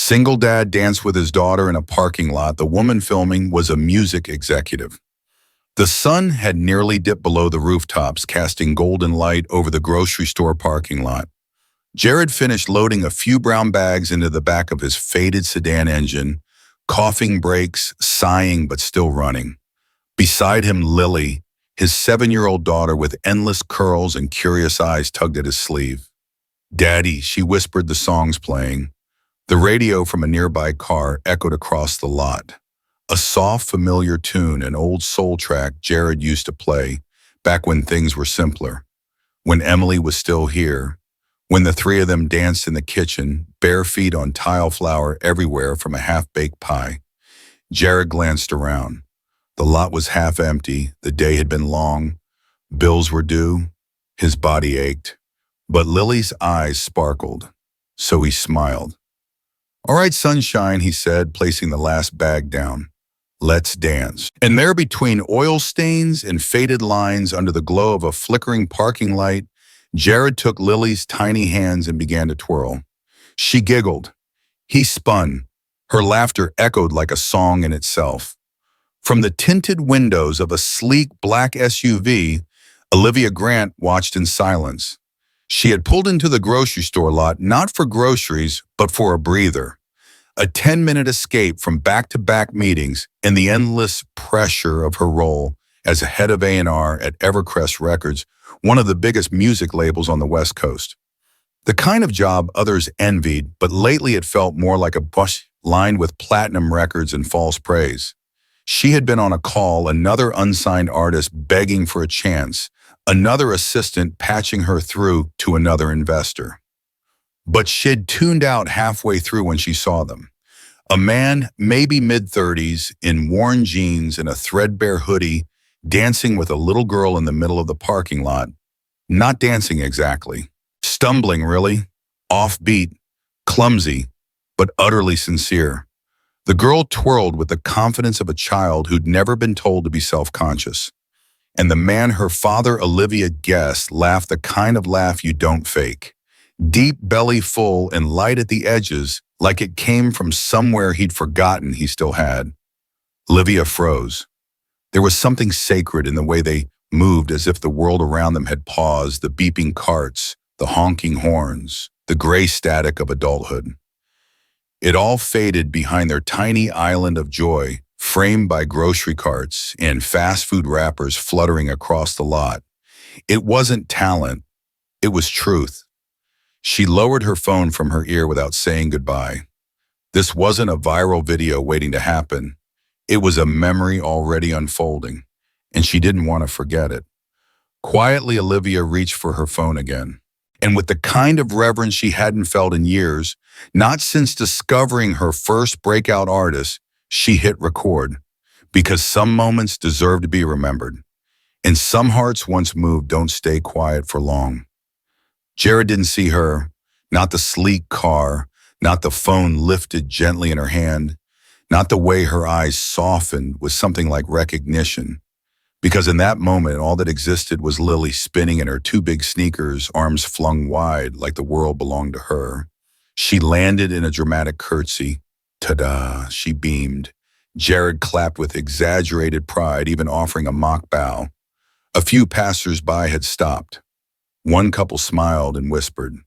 Single dad danced with his daughter in a parking lot. The woman filming was a music executive. The sun had nearly dipped below the rooftops, casting golden light over the grocery store parking lot. Jared finished loading a few brown bags into the back of his faded sedan engine, coughing brakes, sighing but still running. Beside him, Lily, his 7-year-old daughter with endless curls and curious eyes, tugged at his sleeve. "Daddy," she whispered, the songs playing. The radio from a nearby car echoed across the lot. A soft, familiar tune, an old soul track Jared used to play back when things were simpler, when Emily was still here, when the three of them danced in the kitchen, bare feet on tile flour everywhere from a half-baked pie. Jared glanced around. The lot was half empty. The day had been long. Bills were due. His body ached. But Lily's eyes sparkled, so he smiled. "All right, sunshine," he said, placing the last bag down. "Let's dance." And there, between oil stains and faded lines under the glow of a flickering parking light, Jared took Lily's tiny hands and began to twirl. She giggled. He spun. Her laughter echoed like a song in itself. From the tinted windows of a sleek black SUV, Olivia Grant watched in silence. She had pulled into the grocery store lot not for groceries, but for a breather. A 10-minute escape from back-to-back meetings and the endless pressure of her role as a head of A&R at Evercrest Records, one of the biggest music labels on the West Coast. The kind of job others envied, but lately it felt more like a bus lined with platinum records and false praise. She had been on a call, another unsigned artist begging for a chance, another assistant patching her through to another investor. But she'd tuned out halfway through when she saw them. A man, maybe mid-30s, in worn jeans and a threadbare hoodie, dancing with a little girl in the middle of the parking lot. Not dancing exactly. Stumbling, really. Offbeat. Clumsy, but utterly sincere. The girl twirled with the confidence of a child who'd never been told to be self-conscious. And the man her father, Olivia guessed, laughed the kind of laugh you don't fake. Deep, belly full, and light at the edges, like it came from somewhere he'd forgotten he still had. Olivia froze. There was something sacred in the way they moved, as if the world around them had paused, the beeping carts, the honking horns, the gray static of adulthood. It all faded behind their tiny island of joy, framed by grocery carts and fast food wrappers fluttering across the lot. It wasn't talent, it was truth. She lowered her phone from her ear without saying goodbye. This wasn't a viral video waiting to happen. It was a memory already unfolding, and she didn't want to forget it. Quietly, Olivia reached for her phone again. And with the kind of reverence she hadn't felt in years, not since discovering her first breakout artist, she hit record. Because some moments deserve to be remembered. And some hearts once moved don't stay quiet for long. Jared didn't see her, not the sleek car, not the phone lifted gently in her hand, not the way her eyes softened with something like recognition. Because in that moment, all that existed was Lily spinning in her two big sneakers, arms flung wide like the world belonged to her. She landed in a dramatic curtsy. Ta-da, she beamed. Jared clapped with exaggerated pride, even offering a mock bow. A few passers-by had stopped. One couple smiled and whispered.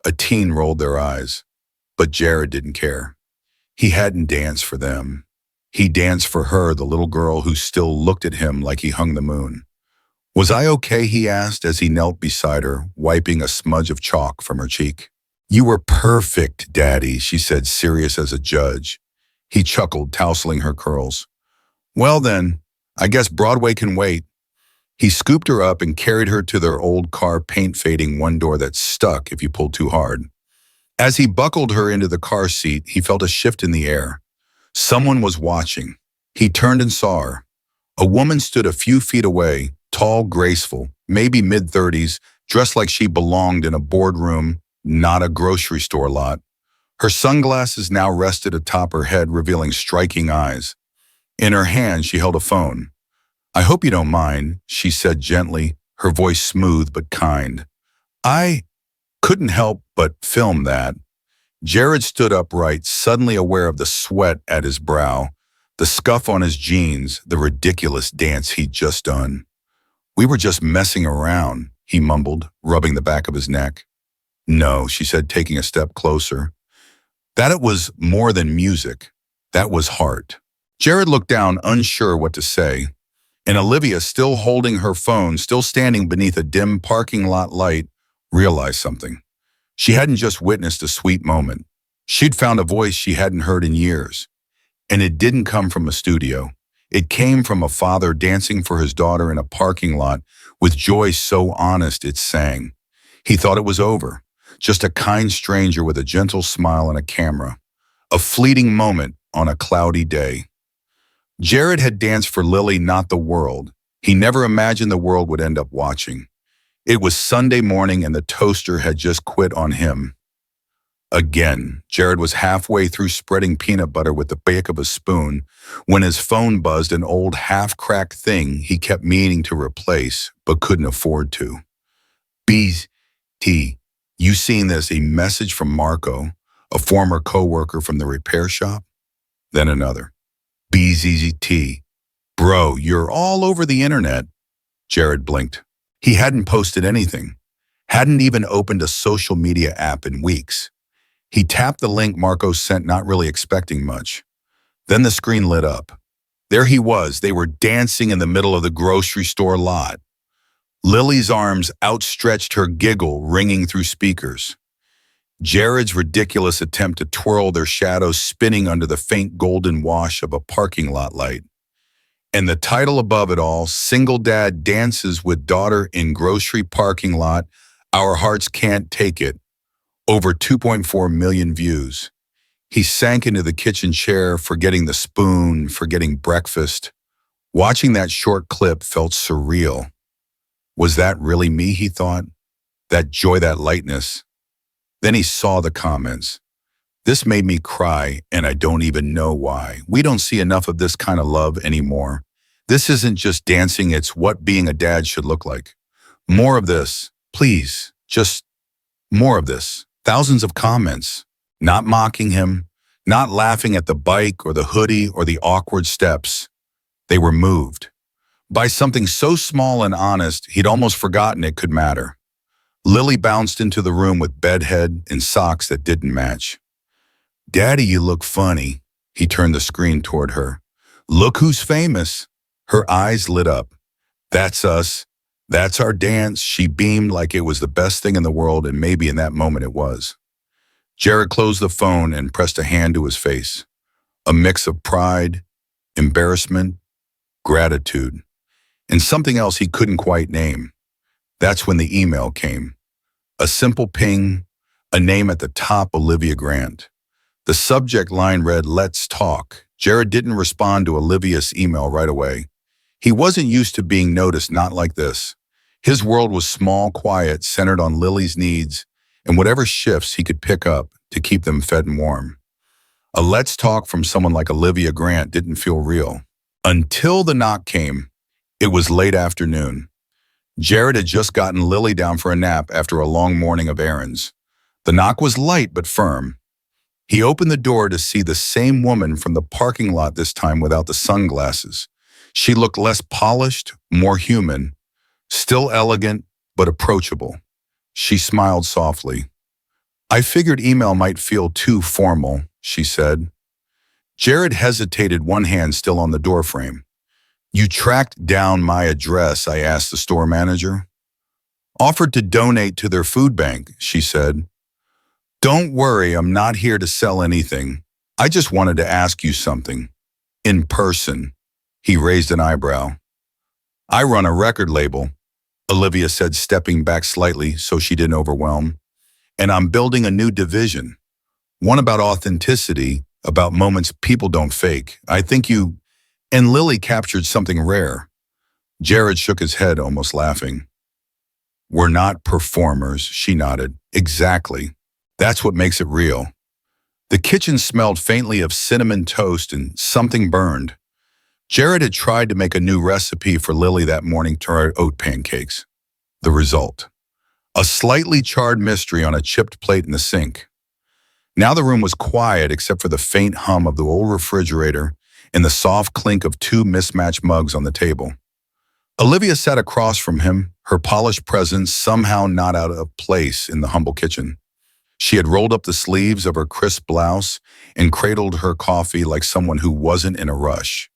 A teen rolled their eyes. But Jared didn't care. He hadn't danced for them. He danced for her, the little girl who still looked at him like he hung the moon. "Was I okay?" he asked as he knelt beside her, wiping a smudge of chalk from her cheek. "You were perfect, Daddy," she said, serious as a judge. He chuckled, tousling her curls. "Well then, I guess Broadway can wait." He scooped her up and carried her to their old car, paint fading, one door that stuck if you pulled too hard. As he buckled her into the car seat, he felt a shift in the air. Someone was watching. He turned and saw her. A woman stood a few feet away, tall, graceful, maybe mid-30s, dressed like she belonged in a boardroom, not a grocery store lot. Her sunglasses now rested atop her head, revealing striking eyes. In her hand, she held a phone. "I hope you don't mind," she said gently, her voice smooth but kind. "I couldn't help but film that." Jared stood upright, suddenly aware of the sweat at his brow, the scuff on his jeans, the ridiculous dance he'd just done. "We were just messing around," he mumbled, rubbing the back of his neck. "No," she said, taking a step closer. "That it was more than music. That was heart." Jared looked down, unsure what to say, and Olivia, still holding her phone, still standing beneath a dim parking lot light, realized something. She hadn't just witnessed a sweet moment. She'd found a voice she hadn't heard in years. And it didn't come from a studio. It came from a father dancing for his daughter in a parking lot with joy so honest it sang. He thought it was over. Just a kind stranger with a gentle smile and a camera. A fleeting moment on a cloudy day. Jared had danced for Lily, not the world. He never imagined the world would end up watching. It was Sunday morning and the toaster had just quit on him. Again, Jared was halfway through spreading peanut butter with the back of a spoon when his phone buzzed, an old half-cracked thing he kept meaning to replace but couldn't afford to. "BT, you seen this? A message from Marco, a former co-worker from the repair shop?" Then another. "BZZT, bro, you're all over the internet." Jared blinked. He hadn't posted anything, hadn't even opened a social media app in weeks. He tapped the link Marco sent, not really expecting much. Then the screen lit up. There he was. They were dancing in the middle of the grocery store lot. Lily's arms outstretched, her giggle ringing through speakers. Jared's ridiculous attempt to twirl their shadows spinning under the faint golden wash of a parking lot light. And the title above it all, "SingleDad Dances with Daughter in Grocery Parking Lot, Our Hearts Can't Take It." Over 2.4 million views. He sank into the kitchen chair, forgetting the spoon, forgetting breakfast. Watching that short clip felt surreal. Was that really me, he thought? That joy, that lightness. Then he saw the comments. "This made me cry, and I don't even know why. We don't see enough of this kind of love anymore. This isn't just dancing, it's what being a dad should look like. More of this, please, just more of this." Thousands of comments, not mocking him, not laughing at the bike or the hoodie or the awkward steps. They were moved by something so small and honest he'd almost forgotten it could matter. Lily bounced into the room with bedhead and socks that didn't match. "Daddy, you look funny." He turned the screen toward her. "Look who's famous." Her eyes lit up. "That's us. That's our dance." She beamed like it was the best thing in the world, and maybe in that moment it was. Jared closed the phone and pressed a hand to his face. A mix of pride, embarrassment, gratitude, and something else he couldn't quite name. That's when the email came. A simple ping, a name at the top, Olivia Grant. The subject line read, "Let's talk." Jared didn't respond to Olivia's email right away. He wasn't used to being noticed, not like this. His world was small, quiet, centered on Lily's needs and whatever shifts he could pick up to keep them fed and warm. A "let's talk" from someone like Olivia Grant didn't feel real. Until the knock came. It was late afternoon. Jared had just gotten Lily down for a nap after a long morning of errands. The knock was light but firm. He opened the door to see the same woman from the parking lot, this time without the sunglasses. She looked less polished, more human. Still elegant, but approachable. She smiled softly. "I figured email might feel too formal," she said. Jared hesitated, one hand still on the doorframe. "You tracked down my address?" I asked the store manager. "Offered to donate to their food bank," she said. "Don't worry, I'm not here to sell anything. I just wanted to ask you something. In person." He raised an eyebrow. "I run a record label," Olivia said, stepping back slightly so she didn't overwhelm. "And I'm building a new division. One about authenticity, about moments people don't fake. I think you..." And Lily captured something rare. Jared shook his head, almost laughing. "We're not performers," she nodded. "Exactly. That's what makes it real." The kitchen smelled faintly of cinnamon toast and something burned. Jared had tried to make a new recipe for Lily that morning, turned oat pancakes. The result: a slightly charred mystery on a chipped plate in the sink. Now the room was quiet except for the faint hum of the old refrigerator and the soft clink of two mismatched mugs on the table. Olivia sat across from him, her polished presence somehow not out of place in the humble kitchen. She had rolled up the sleeves of her crisp blouse and cradled her coffee like someone who wasn't in a rush.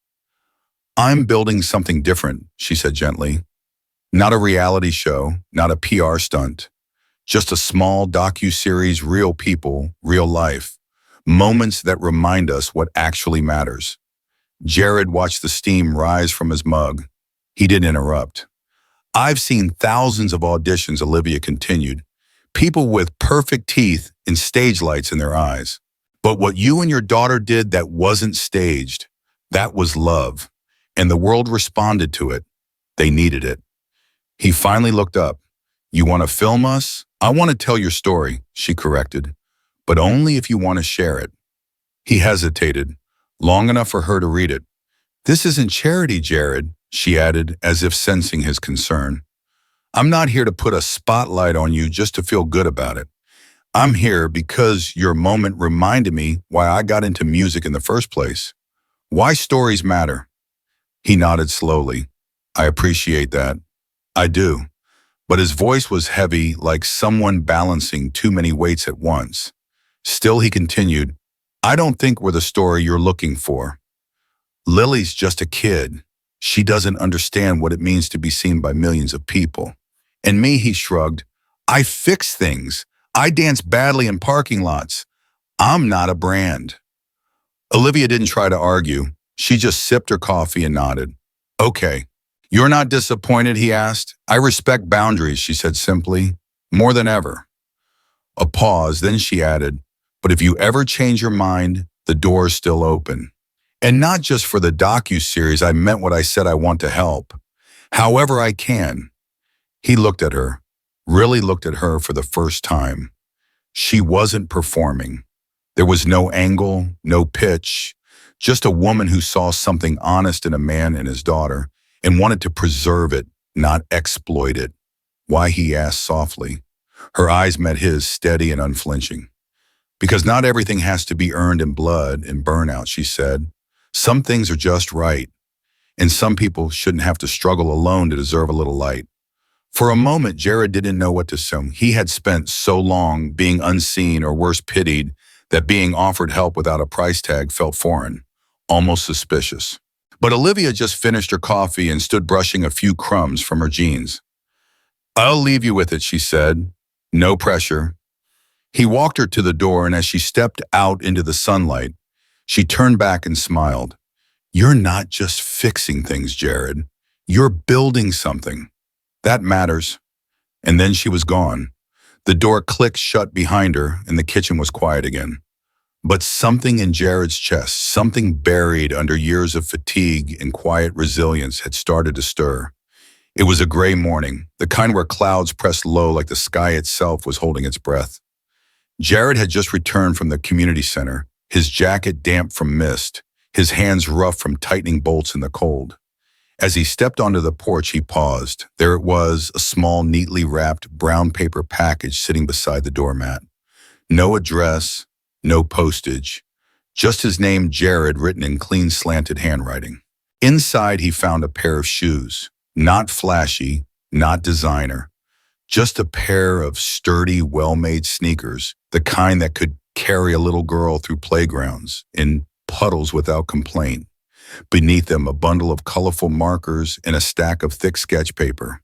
"I'm building something different," she said gently. "Not a reality show, not a PR stunt. Just a small docu-series, real people, real life. Moments that remind us what actually matters." Jared watched the steam rise from his mug. He didn't interrupt. "I've seen thousands of auditions," Olivia continued. "People with perfect teeth and stage lights in their eyes. But what you and your daughter did that wasn't staged, that was love. And the world responded to it. They needed it." He finally looked up. "You want to film us? I want to tell your story," she corrected. "But only if you want to share it." He hesitated, long enough for her to read it. "This isn't charity, Jared," she added, as if sensing his concern. "I'm not here to put a spotlight on you just to feel good about it. I'm here because your moment reminded me why I got into music in the first place. Why stories matter." He nodded slowly. "I appreciate that. I do." But his voice was heavy, like someone balancing too many weights at once. Still, he continued, "I don't think we're the story you're looking for. Lily's just a kid. She doesn't understand what it means to be seen by millions of people. And me," he shrugged, "I fix things. I dance badly in parking lots. I'm not a brand." Olivia didn't try to argue. She just sipped her coffee and nodded. "Okay. You're not disappointed?" he asked. "I respect boundaries," she said simply. "More than ever." A pause, then she added, "But if you ever change your mind, the door's still open. And not just for the docu-series. I meant what I said. I want to help. However I can." He looked at her, really looked at her for the first time. She wasn't performing. There was no angle, no pitch, just a woman who saw something honest in a man and his daughter and wanted to preserve it, not exploit it. "Why?" he asked softly. Her eyes met his, steady and unflinching. "Because not everything has to be earned in blood and burnout," she said. "Some things are just right, and some people shouldn't have to struggle alone to deserve a little light." For a moment, Jared didn't know what to say. He had spent so long being unseen or worse pitied that being offered help without a price tag felt foreign, almost suspicious. But Olivia just finished her coffee and stood brushing a few crumbs from her jeans. "I'll leave you with it," she said. "No pressure." He walked her to the door, and as she stepped out into the sunlight, she turned back and smiled. "You're not just fixing things, Jared. You're building something. That matters." And then she was gone. The door clicked shut behind her, and the kitchen was quiet again. But something in Jared's chest, something buried under years of fatigue and quiet resilience, had started to stir. It was a gray morning, the kind where clouds pressed low like the sky itself was holding its breath. Jared had just returned from the community center, his jacket damp from mist, his hands rough from tightening bolts in the cold. As he stepped onto the porch, he paused. There it was, a small, neatly wrapped brown paper package sitting beside the doormat. No address, no postage, just his name, Jared, written in clean, slanted handwriting. Inside, he found a pair of shoes, not flashy, not designer, just a pair of sturdy, well-made sneakers, the kind that could carry a little girl through playgrounds in puddles without complaint. Beneath them, a bundle of colorful markers and a stack of thick sketch paper.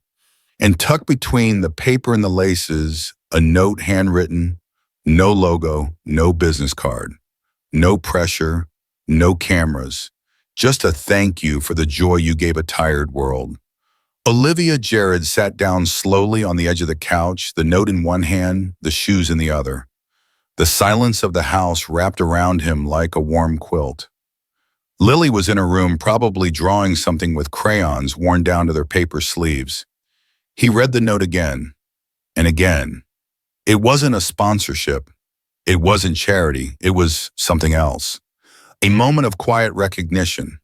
And tucked between the paper and the laces, a note handwritten, no logo, no business card, no pressure, no cameras, just a thank you for the joy you gave a tired world. Olivia Jared sat down slowly on the edge of the couch, the note in one hand, the shoes in the other. The silence of the house wrapped around him like a warm quilt. Lily was in her room, probably drawing something with crayons worn down to their paper sleeves. He read the note again and again. It wasn't a sponsorship. It wasn't charity. It was something else. A moment of quiet recognition.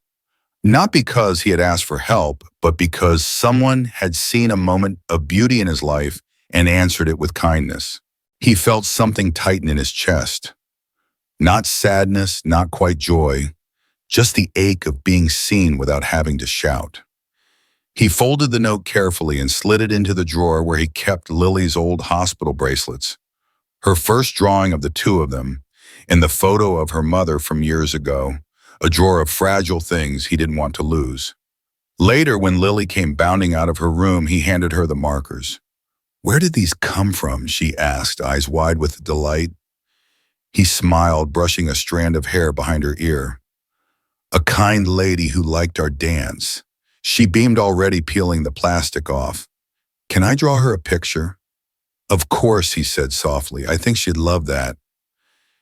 Not because he had asked for help, but because someone had seen a moment of beauty in his life and answered it with kindness. He felt something tighten in his chest. Not sadness, not quite joy, just the ache of being seen without having to shout. He folded the note carefully and slid it into the drawer where he kept Lily's old hospital bracelets, her first drawing of the two of them, and the photo of her mother from years ago, a drawer of fragile things he didn't want to lose. Later, when Lily came bounding out of her room, he handed her the markers. "Where did these come from?" she asked, eyes wide with delight. He smiled, brushing a strand of hair behind her ear. "A kind lady who liked our dance." She beamed, already peeling the plastic off. "Can I draw her a picture?" "Of course," he said softly. "I think she'd love that."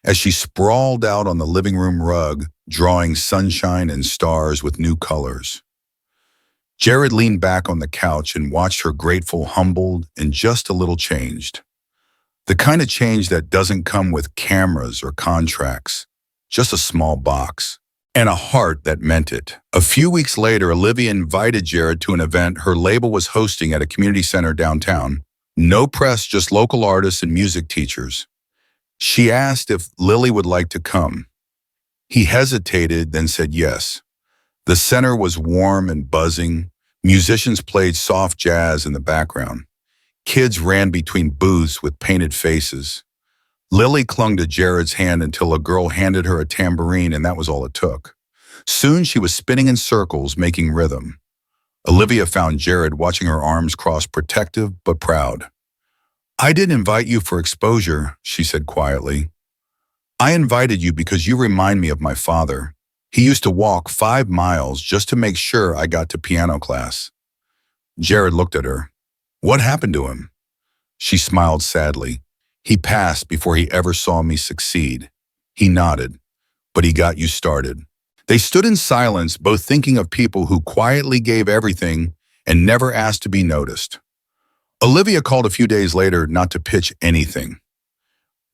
As she sprawled out on the living room rug, drawing sunshine and stars with new colors. Jared leaned back on the couch and watched her, grateful, humbled, and just a little changed. The kind of change that doesn't come with cameras or contracts, just a small box, and a heart that meant it. A few weeks later, Olivia invited Jared to an event her label was hosting at a community center downtown. No press, just local artists and music teachers. She asked if Lily would like to come. He hesitated, then said yes. The center was warm and buzzing. Musicians played soft jazz in the background. Kids ran between booths with painted faces. Lily clung to Jared's hand until a girl handed her a tambourine, and that was all it took. Soon she was spinning in circles, making rhythm. Olivia found Jared watching her arms crossed, protective but proud. "I didn't invite you for exposure," she said quietly. "I invited you because you remind me of my father. He used to walk 5 miles just to make sure I got to piano class." Jared looked at her. "What happened to him?" She smiled sadly. "He passed before he ever saw me succeed." He nodded. "But he got you started." They stood in silence, both thinking of people who quietly gave everything and never asked to be noticed. Olivia called a few days later, not to pitch anything.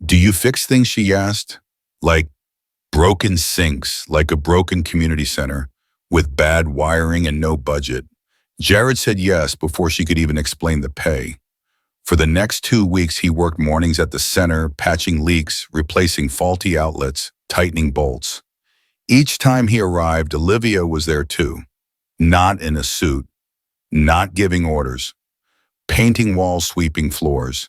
"Do you fix things?" she asked. "Like broken sinks, like a broken community center, with bad wiring and no budget?" Jared said yes before she could even explain the pay. For the next 2 weeks, he worked mornings at the center, patching leaks, replacing faulty outlets, tightening bolts. Each time he arrived, Olivia was there too. Not in a suit, not giving orders, painting walls, sweeping floors.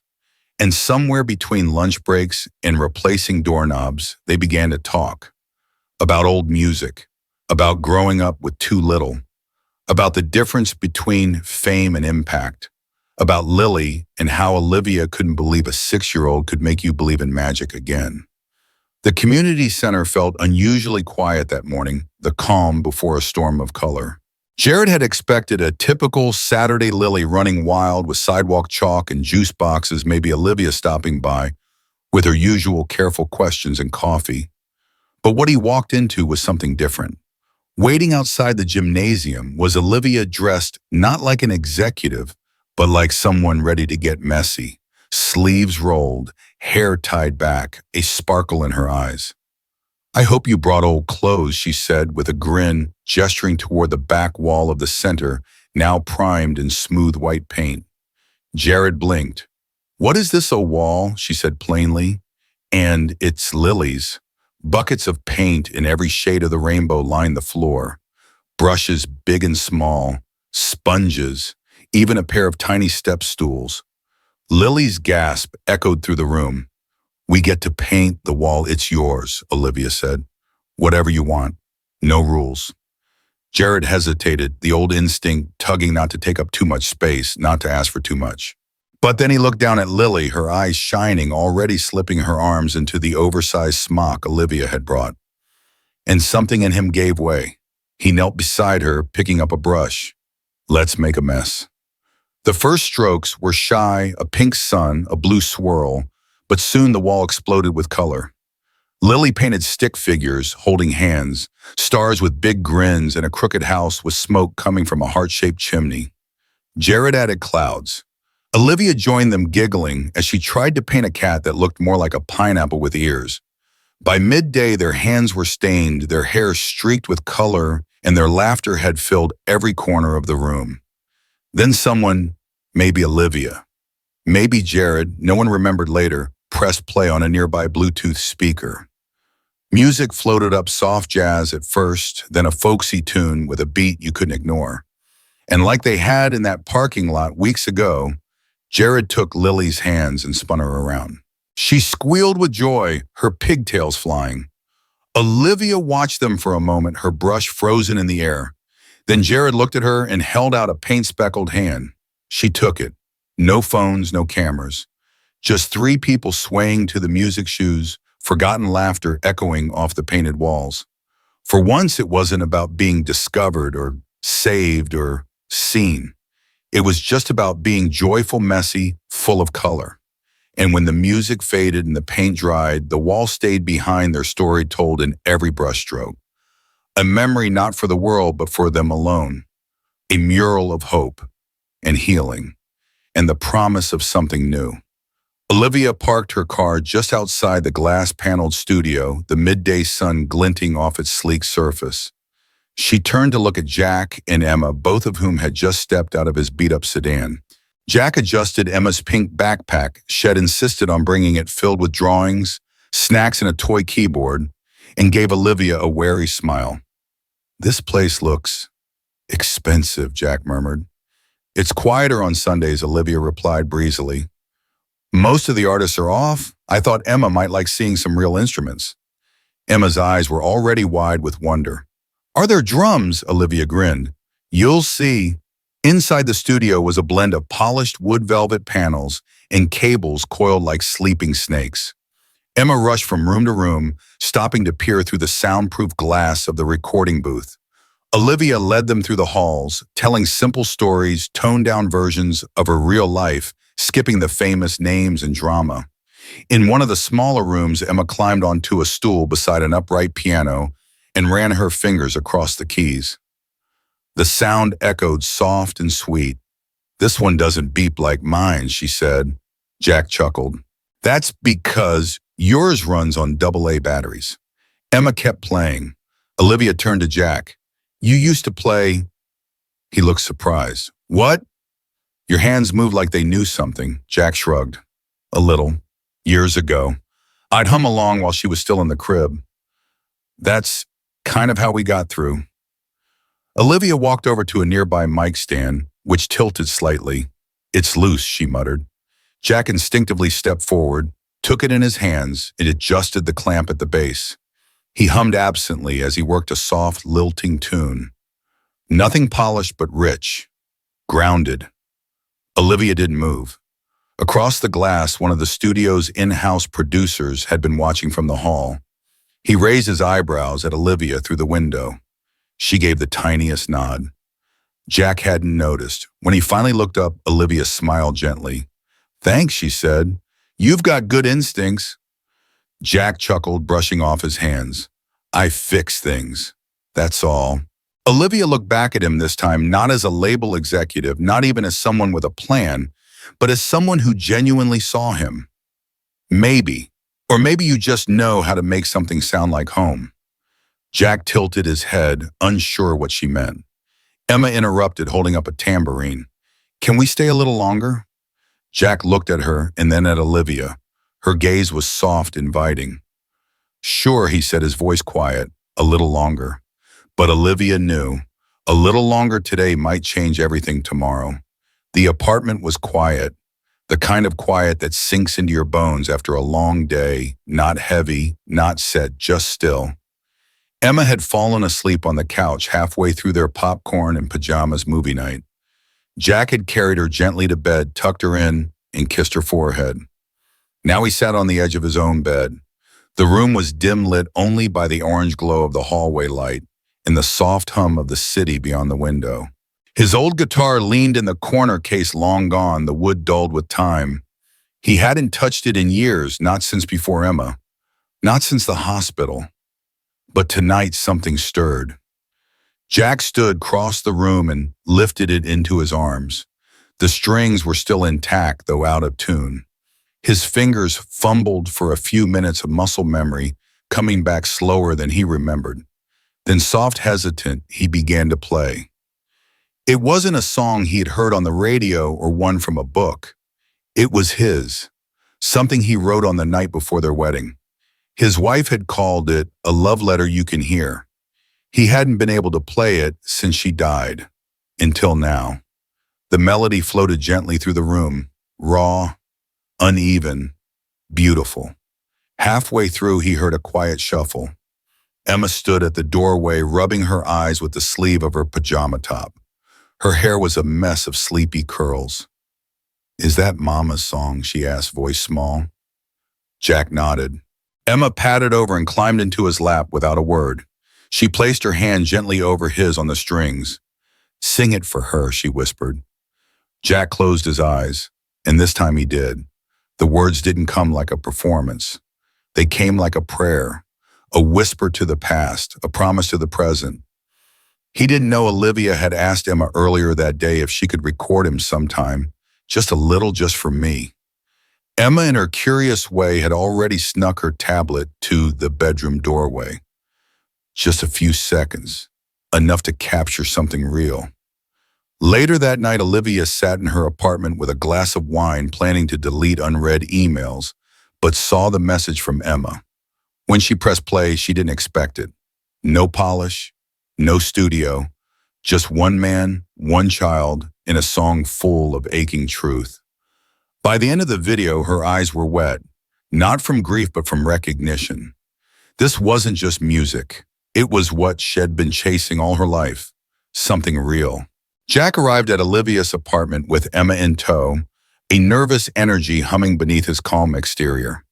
And somewhere between lunch breaks and replacing doorknobs, they began to talk. About old music, about growing up with too little, about the difference between fame and impact, about Lily and how Olivia couldn't believe a 6-year-old could make you believe in magic again. The community center felt unusually quiet that morning, the calm before a storm of color. Jared had expected a typical Saturday Lily running wild with sidewalk chalk and juice boxes, maybe Olivia stopping by with her usual careful questions and coffee. But what he walked into was something different. Waiting outside the gymnasium was Olivia, dressed not like an executive, but like someone ready to get messy. Sleeves rolled, hair tied back, a sparkle in her eyes. "I hope you brought old clothes," she said with a grin, gesturing toward the back wall of the center, now primed in smooth white paint. Jared blinked. "What is this, a wall?" she said plainly. "And it's Lily's." Buckets of paint in every shade of the rainbow lined the floor. Brushes big and small, sponges, even a pair of tiny step stools. Lily's gasp echoed through the room. "We get to paint the wall, it's yours," Olivia said. "Whatever you want. No rules." Jared hesitated, the old instinct tugging not to take up too much space, not to ask for too much. But then he looked down at Lily, her eyes shining, already slipping her arms into the oversized smock Olivia had brought. And something in him gave way. He knelt beside her, picking up a brush. "Let's make a mess." The first strokes were shy, a pink sun, a blue swirl, but soon the wall exploded with color. Lily painted stick figures, holding hands, stars with big grins, and a crooked house with smoke coming from a heart-shaped chimney. Jared added clouds. Olivia joined them, giggling as she tried to paint a cat that looked more like a pineapple with ears. By midday, their hands were stained, their hair streaked with color, and their laughter had filled every corner of the room. Then someone, maybe Olivia, maybe Jared, no one remembered later, pressed play on a nearby Bluetooth speaker. Music floated up soft jazz at first, then a folksy tune with a beat you couldn't ignore. And like they had in that parking lot weeks ago, Jared took Lily's hands and spun her around. She squealed with joy, her pigtails flying. Olivia watched them for a moment, her brush frozen in the air. Then Jared looked at her and held out a paint-speckled hand. She took it. No phones, no cameras. Just three people swaying to the music shoes, forgotten laughter echoing off the painted walls. For once, it wasn't about being discovered or saved or seen. It was just about being joyful, messy, full of color. And when the music faded and the paint dried, the wall stayed behind their story told in every brushstroke. A memory not for the world, but for them alone. A mural of hope and healing and the promise of something new. Olivia parked her car just outside the glass-paneled studio, the midday sun glinting off its sleek surface. She turned to look at Jack and Emma, both of whom had just stepped out of his beat-up sedan. Jack adjusted Emma's pink backpack. Shed insisted on bringing it filled with drawings, snacks, and a toy keyboard, and gave Olivia a wary smile. "This place looks expensive," Jack murmured. "It's quieter on Sundays," Olivia replied breezily. "Most of the artists are off. I thought Emma might like seeing some real instruments." Emma's eyes were already wide with wonder. "Are there drums?" Olivia grinned. "You'll see." Inside the studio was a blend of polished wood velvet panels and cables coiled like sleeping snakes. Emma rushed from room to room, stopping to peer through the soundproof glass of the recording booth. Olivia led them through the halls, telling simple stories, toned-down versions of her real life, skipping the famous names and drama. In one of the smaller rooms, Emma climbed onto a stool beside an upright piano and ran her fingers across the keys. The sound echoed soft and sweet. "This one doesn't beep like mine," she said. Jack chuckled. "That's because yours runs on AA batteries." Emma kept playing. Olivia turned to Jack. "You used to play..." He looked surprised. "What?" Your hands moved like they knew something. Jack shrugged. "A little. Years ago. I'd hum along while she was still in the crib. That's kind of how we got through." Olivia walked over to a nearby mic stand, which tilted slightly. "It's loose," she muttered. Jack instinctively stepped forward, took it in his hands, and adjusted the clamp at the base. He hummed absently as he worked a soft, lilting tune. Nothing polished but rich, grounded. Olivia didn't move. Across the glass, one of the studio's in-house producers had been watching from the hall. He raised his eyebrows at Olivia through the window. She gave the tiniest nod. Jack hadn't noticed. When he finally looked up, Olivia smiled gently. "Thanks," she said. "You've got good instincts." Jack chuckled, brushing off his hands. "I fix things. That's all." Olivia looked back at him this time, not as a label executive, not even as someone with a plan, but as someone who genuinely saw him. "Maybe. Or maybe you just know how to make something sound like home." Jack tilted his head, unsure what she meant. Emma interrupted, holding up a tambourine. "Can we stay a little longer?" Jack looked at her and then at Olivia. Her gaze was soft, inviting. "Sure," he said, his voice quiet, "a little longer." But Olivia knew. A little longer today might change everything tomorrow. The apartment was quiet, the kind of quiet that sinks into your bones after a long day, not heavy, not set, just still. Emma had fallen asleep on the couch halfway through their popcorn and pajamas movie night. Jack had carried her gently to bed, tucked her in, and kissed her forehead. Now he sat on the edge of his own bed. The room was dim lit only by the orange glow of the hallway light and the soft hum of the city beyond the window. His old guitar leaned in the corner case, long gone, the wood dulled with time. He hadn't touched it in years, not since before Emma, not since the hospital. But tonight something stirred. Jack stood, crossed the room, and lifted it into his arms. The strings were still intact, though out of tune. His fingers fumbled for a few minutes of muscle memory, coming back slower than he remembered. Then, soft, hesitant, he began to play. It wasn't a song he had heard on the radio or one from a book. It was his, something he wrote on the night before their wedding. His wife had called it a love letter you can hear. He hadn't been able to play it since she died. Until now. The melody floated gently through the room, raw, uneven, beautiful. Halfway through, he heard a quiet shuffle. Emma stood at the doorway, rubbing her eyes with the sleeve of her pajama top. Her hair was a mess of sleepy curls. "Is that Mama's song?" she asked, voice small. Jack nodded. Emma patted over and climbed into his lap without a word. She placed her hand gently over his on the strings. "Sing it for her," she whispered. Jack closed his eyes, and this time he did. The words didn't come like a performance. They came like a prayer, a whisper to the past, a promise to the present. He didn't know Olivia had asked Emma earlier that day if she could record him sometime, just a little, just for me. Emma, in her curious way, had already snuck her tablet to the bedroom doorway. Just a few seconds, enough to capture something real. Later that night, Olivia sat in her apartment with a glass of wine, planning to delete unread emails, but saw the message from Emma. When she pressed play, she didn't expect it. No polish, no studio, just one man, one child, in a song full of aching truth. By the end of the video, her eyes were wet, not from grief but from recognition. This wasn't just music. It was what she'd been chasing all her life, something real. Jack arrived at Olivia's apartment with Emma in tow, a nervous energy humming beneath his calm exterior.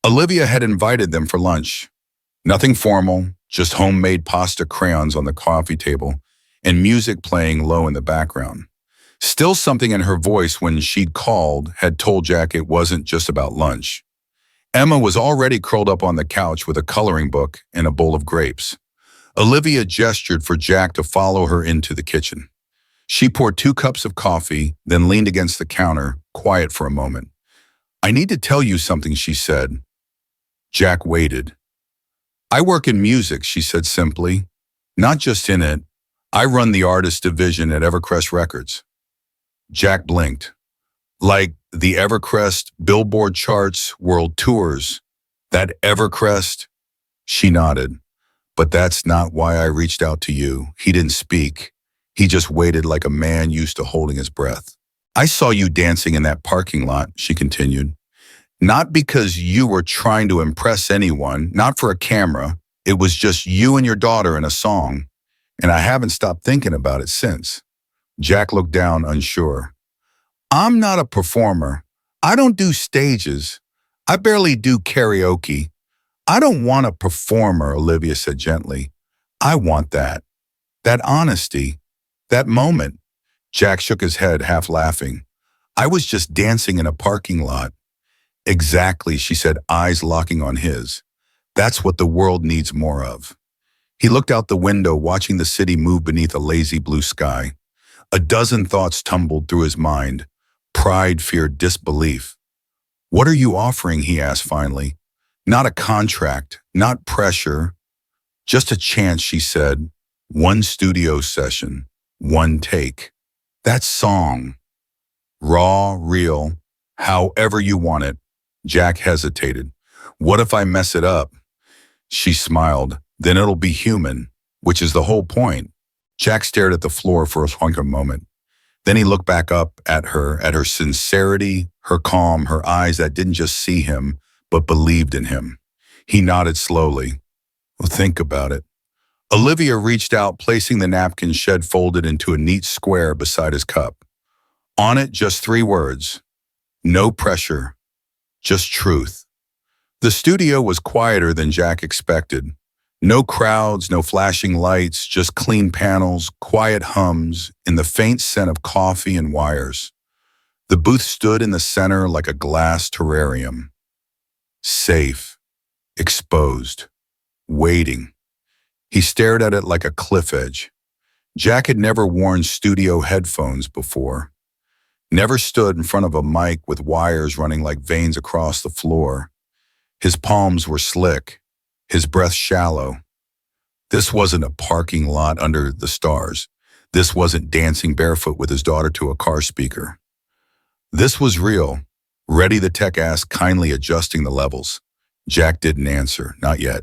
Olivia had invited them for lunch. Nothing formal, just homemade pasta crayons on the coffee table and music playing low in the background. Still, something in her voice when she'd called had told Jack it wasn't just about lunch. Emma was already curled up on the couch with a coloring book and a bowl of grapes. Olivia gestured for Jack to follow her into the kitchen. She poured 2 cups of coffee, then leaned against the counter, quiet for a moment. "I need to tell you something," she said. Jack waited. "I work in music," she said simply. "Not just in it. I run the artist division at Evercrest Records." Jack blinked. "Like the Evercrest Billboard charts, world tours, that Evercrest?" She nodded. "But that's not why I reached out to you." He didn't speak. He just waited like a man used to holding his breath. "I saw you dancing in that parking lot," she continued. "Not because you were trying to impress anyone, not for a camera. It was just you and your daughter in a song. And I haven't stopped thinking about it since." Jack looked down, unsure. "I'm not a performer. I don't do stages. I barely do karaoke. I don't want a performer," Olivia said gently. "I want that. That honesty. That moment." Jack shook his head, half laughing. "I was just dancing in a parking lot." "Exactly," she said, eyes locking on his. "That's what the world needs more of." He looked out the window, watching the city move beneath a lazy blue sky. A dozen thoughts tumbled through his mind. Pride, fear, disbelief. "What are you offering?" he asked finally. "Not a contract, not pressure. Just a chance," she said. "One studio session, one take. That song. Raw, real, however you want it." Jack hesitated. "What if I mess it up?" She smiled. "Then it'll be human, which is the whole point." Jack stared at the floor for a moment. Then he looked back up at her sincerity, her calm, her eyes that didn't just see him, but believed in him. He nodded slowly. "Well, think about it." Olivia reached out, placing the napkin she'd folded into a neat square beside his cup. On it, just 3 words. No pressure, just truth. The studio was quieter than Jack expected. No crowds, no flashing lights, just clean panels, quiet hums, and the faint scent of coffee and wires. The booth stood in the center like a glass terrarium. Safe, exposed, waiting. He stared at it like a cliff edge. Jack had never worn studio headphones before. Never stood in front of a mic with wires running like veins across the floor. His palms were slick, his breath shallow. This wasn't a parking lot under the stars. This wasn't dancing barefoot with his daughter to a car speaker. This was real. Reddy the tech asked, kindly adjusting the levels. Jack didn't answer, not yet.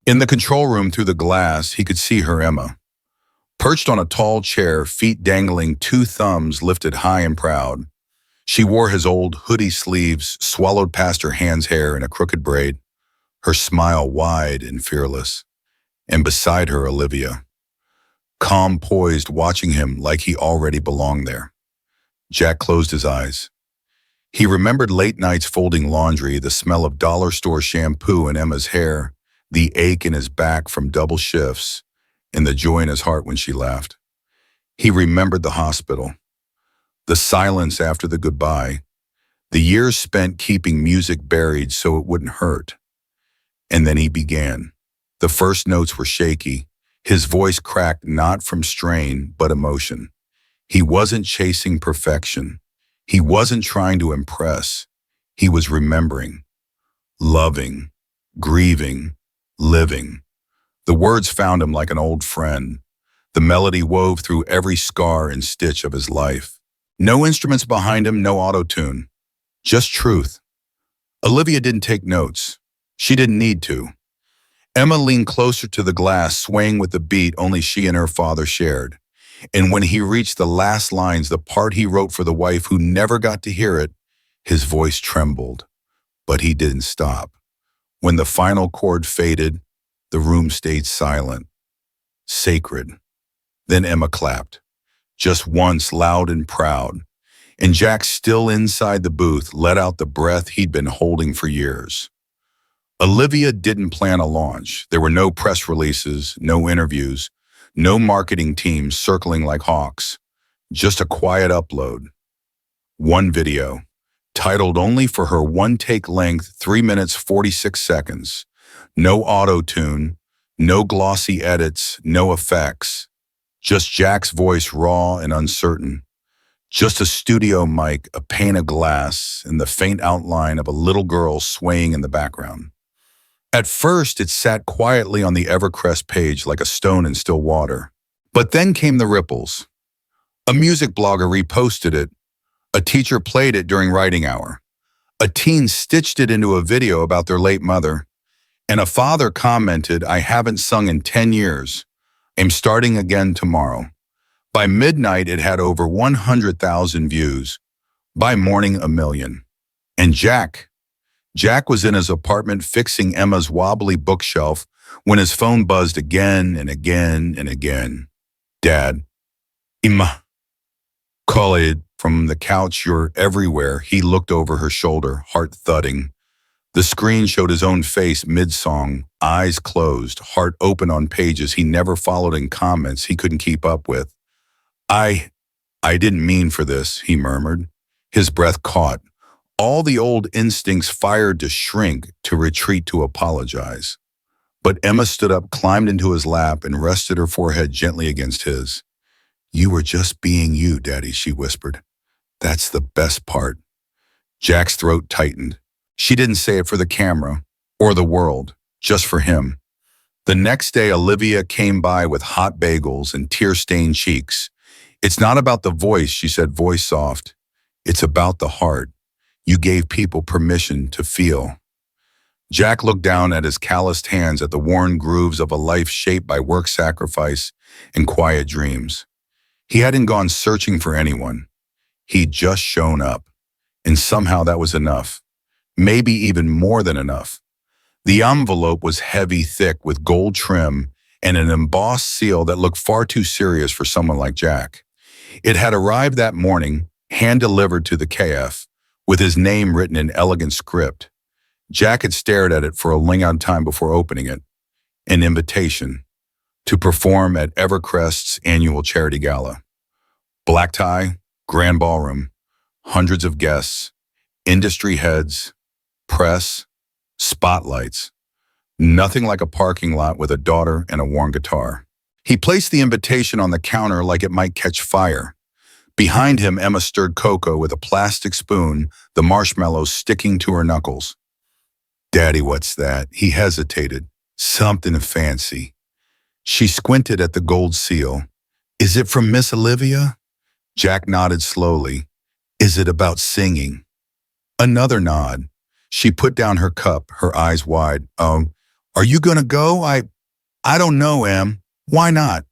In the control room through the glass, he could see her Emma. Perched on a tall chair, feet dangling, two thumbs lifted high and proud. She wore his old hoodie sleeves, swallowed past her hand's hair in a crooked braid, her smile wide and fearless. And beside her, Olivia, calm poised, watching him like he already belonged there. Jack closed his eyes. He remembered late nights folding laundry, the smell of dollar store shampoo in Emma's hair, the ache in his back from double shifts, and the joy in his heart when she laughed. He remembered the hospital, the silence after the goodbye, the years spent keeping music buried so it wouldn't hurt. And then he began. The first notes were shaky, his voice cracked not from strain but emotion. He wasn't chasing perfection. He wasn't trying to impress. He was remembering, loving, grieving, living. The words found him like an old friend. The melody wove through every scar and stitch of his life. No instruments behind him, no auto-tune. Just truth. Olivia didn't take notes. She didn't need to. Emma leaned closer to the glass, swaying with the beat only she and her father shared. And when he reached the last lines, the part he wrote for the wife who never got to hear it, his voice trembled. But he didn't stop. When the final chord faded, the room stayed silent, sacred. Then Emma clapped, just once, loud and proud. And Jack, still inside the booth, let out the breath he'd been holding for years. Olivia didn't plan a launch. There were no press releases, no interviews, no marketing teams circling like hawks. Just a quiet upload. One video, titled only for her one-take length, 3 minutes 46 seconds. No auto-tune, no glossy edits, no effects. Just Jack's voice, raw and uncertain. Just a studio mic, a pane of glass, and the faint outline of a little girl swaying in the background. At first, it sat quietly on the Evercrest page like a stone in still water. But then came the ripples. A music blogger reposted it. A teacher played it during writing hour. A teen stitched it into a video about their late mother. And a father commented, "I haven't sung in 10 years. I'm starting again tomorrow." By midnight, it had over 100,000 views. By morning, 1 million. And Jack was in his apartment fixing Emma's wobbly bookshelf when his phone buzzed again and again and again. "Dad, Emma, call it." From the couch, "You're everywhere." He looked over her shoulder, heart thudding. The screen showed his own face mid-song, eyes closed, heart open on pages he never followed and comments he couldn't keep up with. I didn't mean for this," he murmured. His breath caught. All the old instincts fired to shrink, to retreat, to apologize. But Emma stood up, climbed into his lap, and rested her forehead gently against his. "You were just being you, Daddy," she whispered. "That's the best part." Jack's throat tightened. She didn't say it for the camera or the world, just for him. The next day, Olivia came by with hot bagels and tear-stained cheeks. "It's not about the voice," she said, voice soft. "It's about the heart. You gave people permission to feel." Jack looked down at his calloused hands, at the worn grooves of a life shaped by work, sacrifice, and quiet dreams. He hadn't gone searching for anyone. He'd just shown up. And somehow that was enough. Maybe even more than enough. The envelope was heavy, thick, with gold trim and an embossed seal that looked far too serious for someone like Jack. It had arrived that morning, hand-delivered to the KF, with his name written in elegant script. Jack had stared at it for a long time before opening it. An invitation to perform at Evercrest's annual charity gala. Black tie, grand ballroom, hundreds of guests, industry heads, press, spotlights. Nothing like a parking lot with a daughter and a worn guitar. He placed the invitation on the counter like it might catch fire. Behind him, Emma stirred cocoa with a plastic spoon, the marshmallows sticking to her knuckles. "Daddy, what's that?" He hesitated. "Something fancy." She squinted at the gold seal. "Is it from Miss Olivia?" Jack nodded slowly. "Is it about singing?" Another nod. She put down her cup, her eyes wide. Are you gonna go? I don't know, Em. Why not?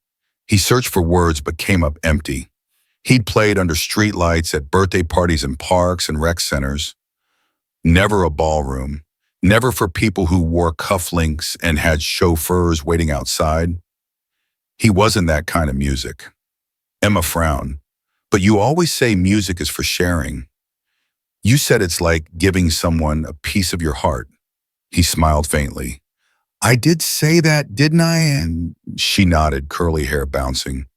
He searched for words but came up empty. He'd played under streetlights, at birthday parties in parks and rec centers. Never a ballroom. Never for people who wore cufflinks and had chauffeurs waiting outside. He wasn't that kind of music. Emma frowned. But you always say music is for sharing. You said it's like giving someone a piece of your heart. He smiled faintly. I did say that, didn't I? And she nodded, curly hair bouncing.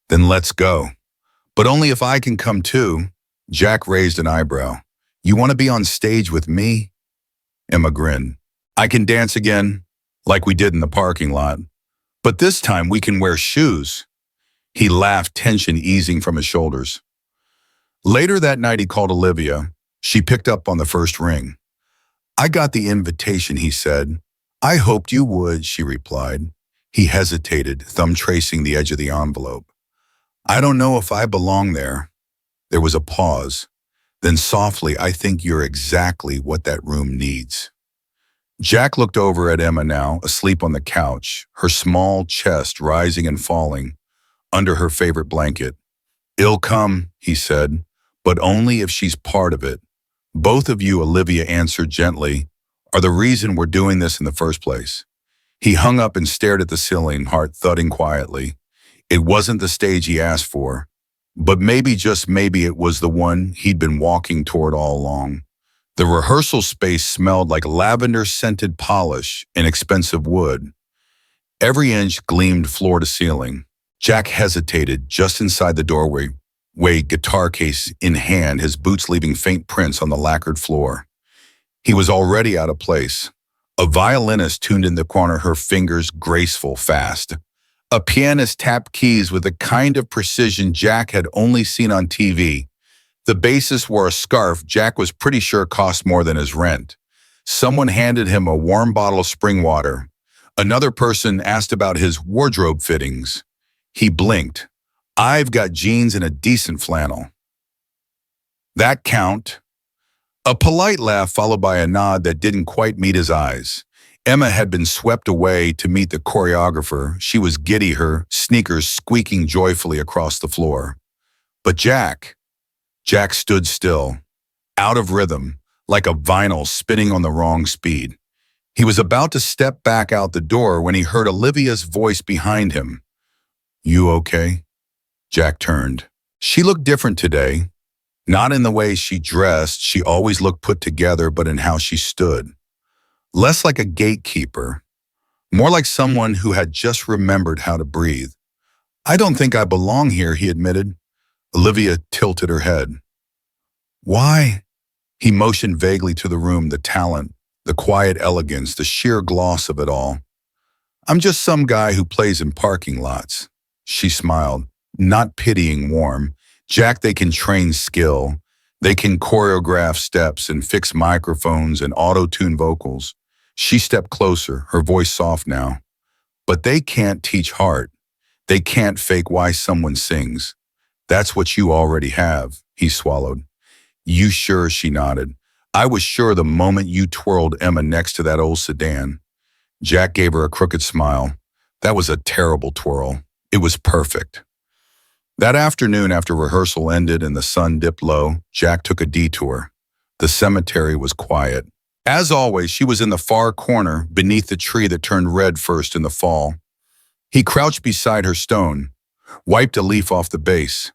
Then let's go. But only if I can come too. Jack raised an eyebrow. You want to be on stage with me? Emma grinned. I can dance again, like we did in the parking lot. But this time we can wear shoes. He laughed, tension easing from his shoulders. Later that night he called Olivia. She picked up on the first ring. I got the invitation, he said. I hoped you would, she replied. He hesitated, thumb tracing the edge of the envelope. I don't know if I belong there. There was a pause. Then softly, I think you're exactly what that room needs. Jack looked over at Emma now, asleep on the couch, her small chest rising and falling under her favorite blanket. It'll come, he said, but only if she's part of it. Both of you, Olivia answered gently, are the reason we're doing this in the first place. He hung up and stared at the ceiling, heart thudding quietly. It wasn't the stage he asked for, but maybe, just maybe, it was the one he'd been walking toward all along. The rehearsal space smelled like lavender-scented polish and expensive wood. Every inch gleamed floor to ceiling. Jack hesitated just inside the doorway, guitar case in hand, his boots leaving faint prints on the lacquered floor. He was already out of place. A violinist tuned in the corner, her fingers graceful, fast. A pianist tapped keys with the kind of precision Jack had only seen on TV. The bassist wore a scarf Jack was pretty sure cost more than his rent. Someone handed him a warm bottle of spring water. Another person asked about his wardrobe fittings. He blinked. I've got jeans and a decent flannel. That count? A polite laugh followed by a nod that didn't quite meet his eyes. Emma had been swept away to meet the choreographer. She was giddy, her sneakers squeaking joyfully across the floor. But Jack stood still, out of rhythm, like a vinyl spinning on the wrong speed. He was about to step back out the door when he heard Olivia's voice behind him. You okay? Jack turned. She looked different today. Not in the way she dressed, she always looked put together, but in how she stood. Less like a gatekeeper, more like someone who had just remembered how to breathe. I don't think I belong here, he admitted. Olivia tilted her head. Why? He motioned vaguely to the room, the talent, the quiet elegance, the sheer gloss of it all. I'm just some guy who plays in parking lots. She smiled, not pitying, warm. Jack, they can train skill. They can choreograph steps and fix microphones and auto-tune vocals. She stepped closer, her voice soft now. But they can't teach heart. They can't fake why someone sings. That's what you already have, he swallowed. You sure? She nodded. I was sure the moment you twirled Emma next to that old sedan. Jack gave her a crooked smile. That was a terrible twirl. It was perfect. That afternoon, after rehearsal ended and the sun dipped low, Jack took a detour. The cemetery was quiet. As always, she was in the far corner, beneath the tree that turned red first in the fall. He crouched beside her stone, wiped a leaf off the base.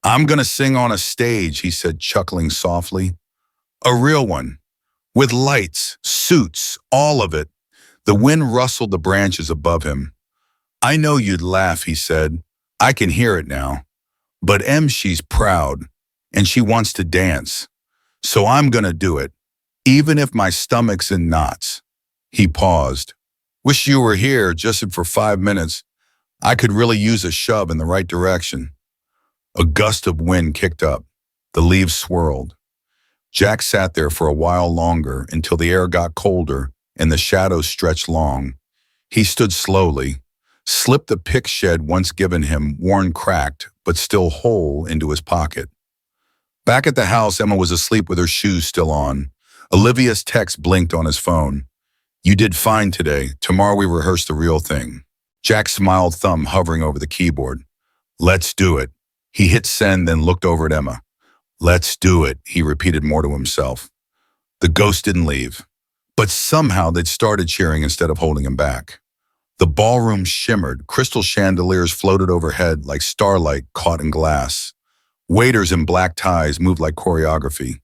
I'm gonna sing on a stage, he said, chuckling softly. A real one, with lights, suits, all of it. The wind rustled the branches above him. I know you'd laugh, he said. I can hear it now. But she's proud, and she wants to dance. So I'm gonna do it, even if my stomach's in knots. He paused. Wish you were here just for 5 minutes. I could really use a shove in the right direction. A gust of wind kicked up. The leaves swirled. Jack sat there for a while longer until the air got colder and the shadows stretched long. He stood slowly, slipped the pick shed once given him, worn cracked, but still whole, into his pocket. Back at the house, Emma was asleep with her shoes still on. Olivia's text blinked on his phone. You did fine today. Tomorrow we rehearse the real thing. Jack smiled, thumb hovering over the keyboard. Let's do it. He hit send, then looked over at Emma. Let's do it, he repeated more to himself. The ghost didn't leave. But somehow they'd started cheering instead of holding him back. The ballroom shimmered. Crystal chandeliers floated overhead like starlight caught in glass. Waiters in black ties moved like choreography.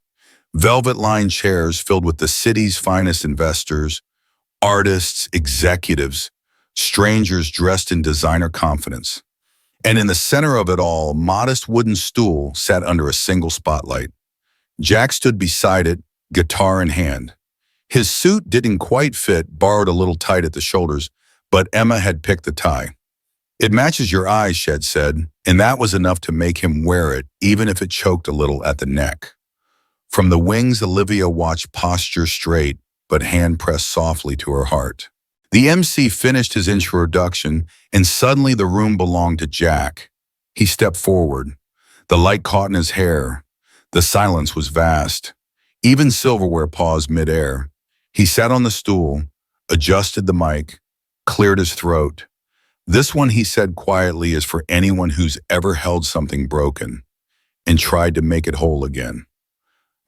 Velvet-lined chairs filled with the city's finest investors, artists, executives, strangers dressed in designer confidence. And in the center of it all, a modest wooden stool sat under a single spotlight. Jack stood beside it, guitar in hand. His suit didn't quite fit, borrowed a little tight at the shoulders, but Emma had picked the tie. It matches your eyes, Shed said, and that was enough to make him wear it, even if it choked a little at the neck. From the wings, Olivia watched posture straight, but hand pressed softly to her heart. The MC finished his introduction, and suddenly the room belonged to Jack. He stepped forward. The light caught in his hair. The silence was vast. Even silverware paused midair. He sat on the stool, adjusted the mic, cleared his throat. This one, he said quietly, is for anyone who's ever held something broken and tried to make it whole again.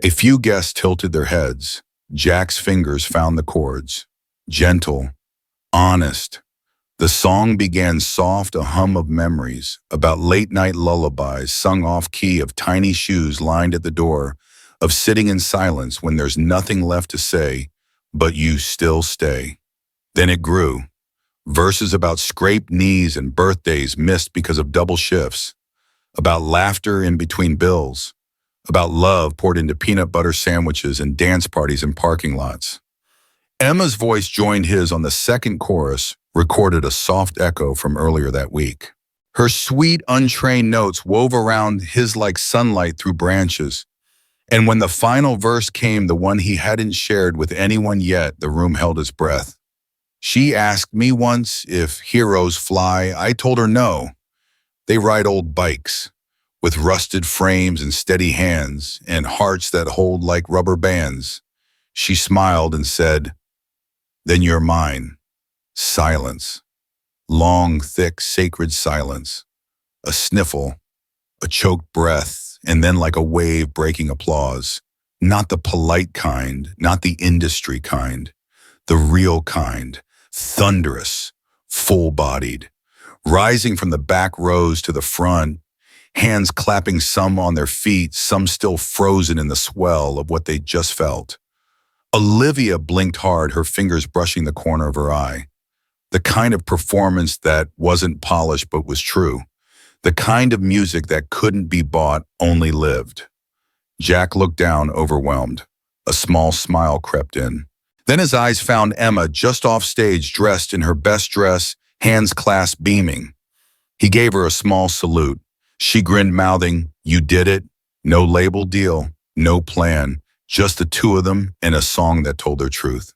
A few guests tilted their heads. Jack's fingers found the chords. Gentle, honest. The song began soft, a hum of memories, about late-night lullabies sung off-key, of tiny shoes lined at the door, of sitting in silence when there's nothing left to say, but you still stay. Then it grew. Verses about scraped knees and birthdays missed because of double shifts, about laughter in between bills, about love poured into peanut butter sandwiches and dance parties in parking lots. Emma's voice joined his on the second chorus, recorded a soft echo from earlier that week. Her sweet, untrained notes wove around his like sunlight through branches. And when the final verse came, the one he hadn't shared with anyone yet, the room held its breath. She asked me once if heroes fly. I told her no. They ride old bikes with rusted frames and steady hands and hearts that hold like rubber bands. She smiled and said, then you're mine. Silence. Long, thick, sacred silence. A sniffle, a choked breath, and then like a wave breaking applause. Not the polite kind, not the industry kind. The real kind. Thunderous, full-bodied. Rising from the back rows to the front, hands clapping, some on their feet, some still frozen in the swell of what they just felt. Olivia blinked hard, her fingers brushing the corner of her eye. The kind of performance that wasn't polished but was true. The kind of music that couldn't be bought, only lived. Jack looked down, overwhelmed. A small smile crept in. Then his eyes found Emma just off stage, dressed in her best dress, hands clasped, beaming. He gave her a small salute. She grinned, mouthing, you did it. No label deal, no plan, just the two of them and a song that told their truth.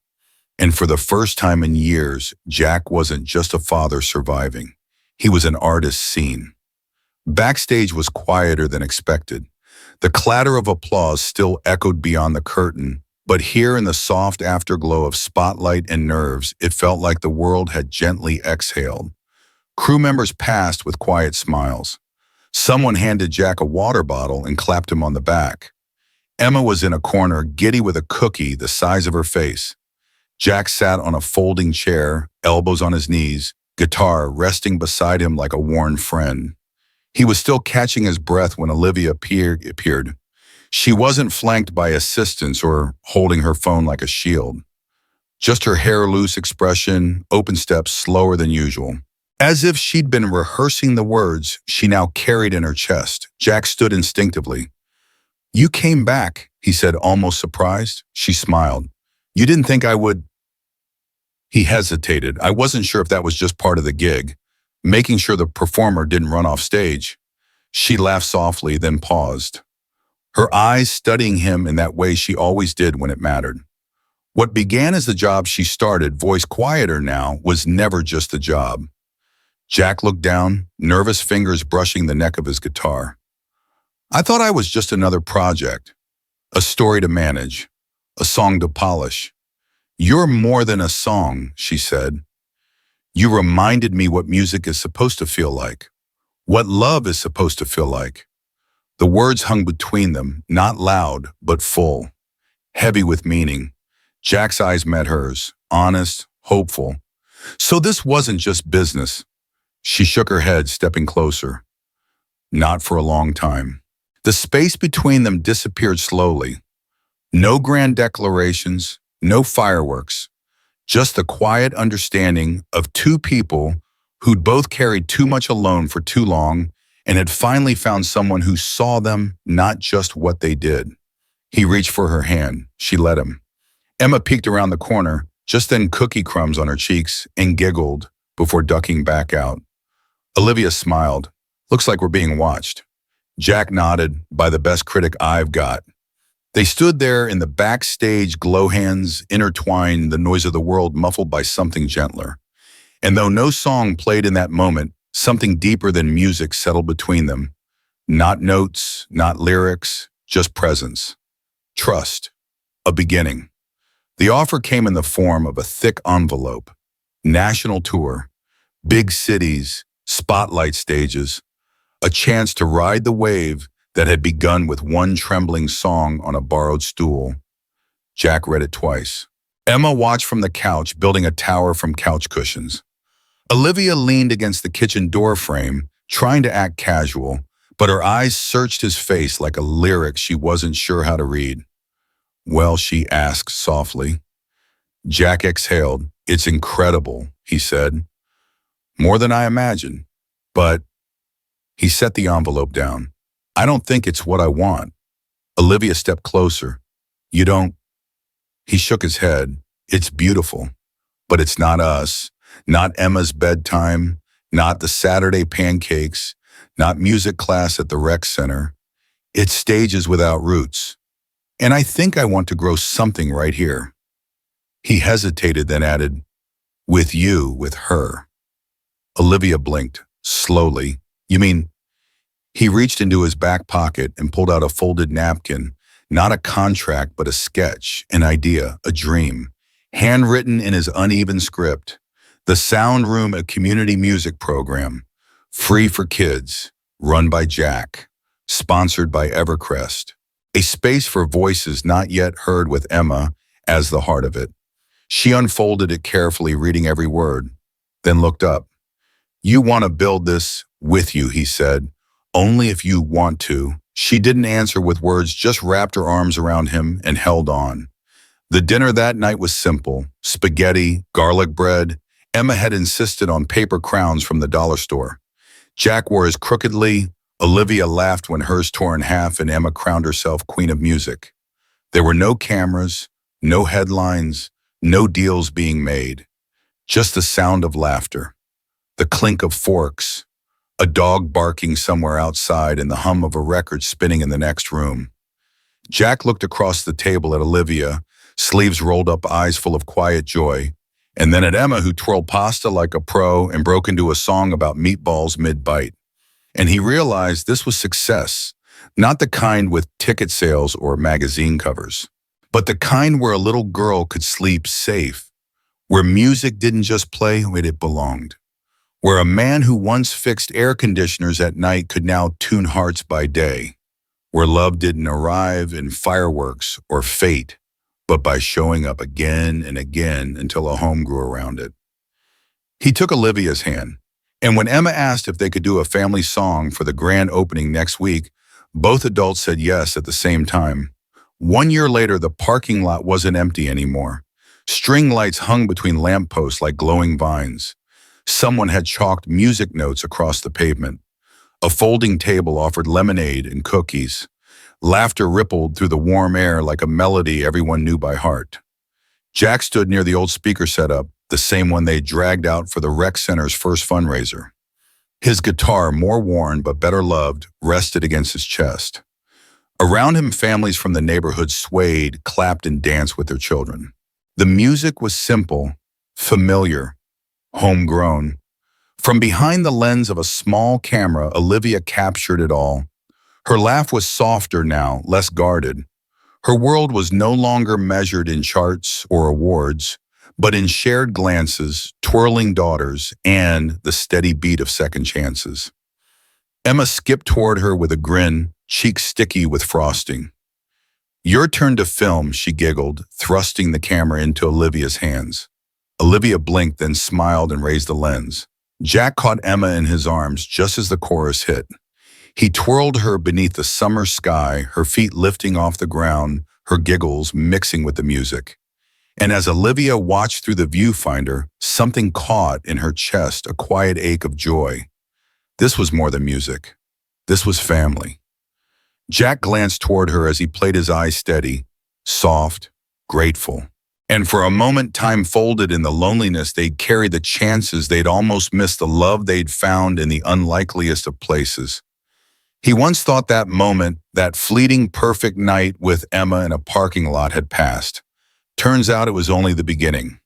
And for the first time in years, Jack wasn't just a father surviving. He was an artist seen. Backstage was quieter than expected. The clatter of applause still echoed beyond the curtain, but here in the soft afterglow of spotlight and nerves, it felt like the world had gently exhaled. Crew members passed with quiet smiles. Someone handed Jack a water bottle and clapped him on the back. Emma was in a corner, giddy with a cookie the size of her face. Jack sat on a folding chair, elbows on his knees, guitar resting beside him like a worn friend. He was still catching his breath when Olivia appeared. She wasn't flanked by assistants or holding her phone like a shield. Just her hair loose expression, open steps slower than usual. As if she'd been rehearsing the words she now carried in her chest, Jack stood instinctively. You came back, he said, almost surprised. She smiled. You didn't think I would? He hesitated. I wasn't sure if that was just part of the gig, making sure the performer didn't run off stage. She laughed softly, then paused. Her eyes studying him in that way she always did when it mattered. What began as the job she started, voice quieter now, was never just a job. Jack looked down, nervous fingers brushing the neck of his guitar. I thought I was just another project, a story to manage, a song to polish. "You're more than a song," she said. "You reminded me what music is supposed to feel like, what love is supposed to feel like." The words hung between them, not loud, but full, heavy with meaning. Jack's eyes met hers, honest, hopeful. So this wasn't just business. She shook her head, stepping closer. Not for a long time. The space between them disappeared slowly. No grand declarations, no fireworks, just the quiet understanding of two people who'd both carried too much alone for too long and had finally found someone who saw them, not just what they did. He reached for her hand. She let him. Emma peeked around the corner, just then cookie crumbs on her cheeks, and giggled before ducking back out. Olivia smiled. "Looks like we're being watched." Jack nodded, "By the best critic I've got." They stood there in the backstage, glow hands intertwined, the noise of the world muffled by something gentler. And though no song played in that moment, something deeper than music settled between them. Not notes, not lyrics, just presence. Trust. A beginning. The offer came in the form of a thick envelope. National tour. Big cities. Spotlight stages. A chance to ride the wave that had begun with one trembling song on a borrowed stool. Jack read it twice. Emma watched from the couch, building a tower from couch cushions. Olivia leaned against the kitchen door frame, trying to act casual, but her eyes searched his face like a lyric she wasn't sure how to read. "Well," she asked softly. Jack exhaled. "It's incredible," he said. "More than I imagined. But..." He set the envelope down. "I don't think it's what I want." Olivia stepped closer. "You don't..." He shook his head. "It's beautiful, but it's not us. Not Emma's bedtime, not the Saturday pancakes, not music class at the rec center. It's stages without roots. And I think I want to grow something right here." He hesitated, then added, "With you, with her." Olivia blinked, slowly. "You mean..." He reached into his back pocket and pulled out a folded napkin, not a contract, but a sketch, an idea, a dream, handwritten in his uneven script. The Sound Room, a community music program, free for kids, run by Jack, sponsored by Evercrest. A space for voices not yet heard, with Emma as the heart of it. She unfolded it carefully, reading every word, then looked up. "You want to build this with you," he said. "Only if you want to." She didn't answer with words, just wrapped her arms around him and held on. The dinner that night was simple. Spaghetti, garlic bread. Emma had insisted on paper crowns from the dollar store. Jack wore his crookedly. Olivia laughed when hers tore in half, and Emma crowned herself queen of music. There were no cameras, no headlines, no deals being made. Just the sound of laughter, the clink of forks, a dog barking somewhere outside, and the hum of a record spinning in the next room. Jack looked across the table at Olivia, sleeves rolled up, eyes full of quiet joy, and then at Emma, who twirled pasta like a pro and broke into a song about meatballs mid-bite. And he realized this was success, not the kind with ticket sales or magazine covers, but the kind where a little girl could sleep safe, where music didn't just play when it belonged, where a man who once fixed air conditioners at night could now tune hearts by day, where love didn't arrive in fireworks or fate, but by showing up again and again until a home grew around it. He took Olivia's hand, and when Emma asked if they could do a family song for the grand opening next week, both adults said yes at the same time. 1 year later, the parking lot wasn't empty anymore. String lights hung between lampposts like glowing vines. Someone had chalked music notes across the pavement. A folding table offered lemonade and cookies. Laughter rippled through the warm air like a melody everyone knew by heart. Jack stood near the old speaker setup, the same one they dragged out for the rec center's first fundraiser. His guitar, more worn but better loved, rested against his chest. Around him, families from the neighborhood swayed, clapped, and danced with their children. The music was simple, familiar, homegrown. From behind the lens of a small camera, Olivia captured it all. Her laugh was softer now, less guarded. Her world was no longer measured in charts or awards, but in shared glances, twirling daughters, and the steady beat of second chances. Emma skipped toward her with a grin, cheeks sticky with frosting. "Your turn to film," she giggled, thrusting the camera into Olivia's hands. Olivia blinked, then smiled and raised the lens. Jack caught Emma in his arms just as the chorus hit. He twirled her beneath the summer sky, her feet lifting off the ground, her giggles mixing with the music. And as Olivia watched through the viewfinder, something caught in her chest, a quiet ache of joy. This was more than music. This was family. Jack glanced toward her as he played, his eyes steady, soft, grateful. And for a moment, time folded in the loneliness they'd carried, the chances they'd almost missed, the love they'd found in the unlikeliest of places. He once thought that moment, that fleeting perfect night with Emma in a parking lot, had passed. Turns out it was only the beginning.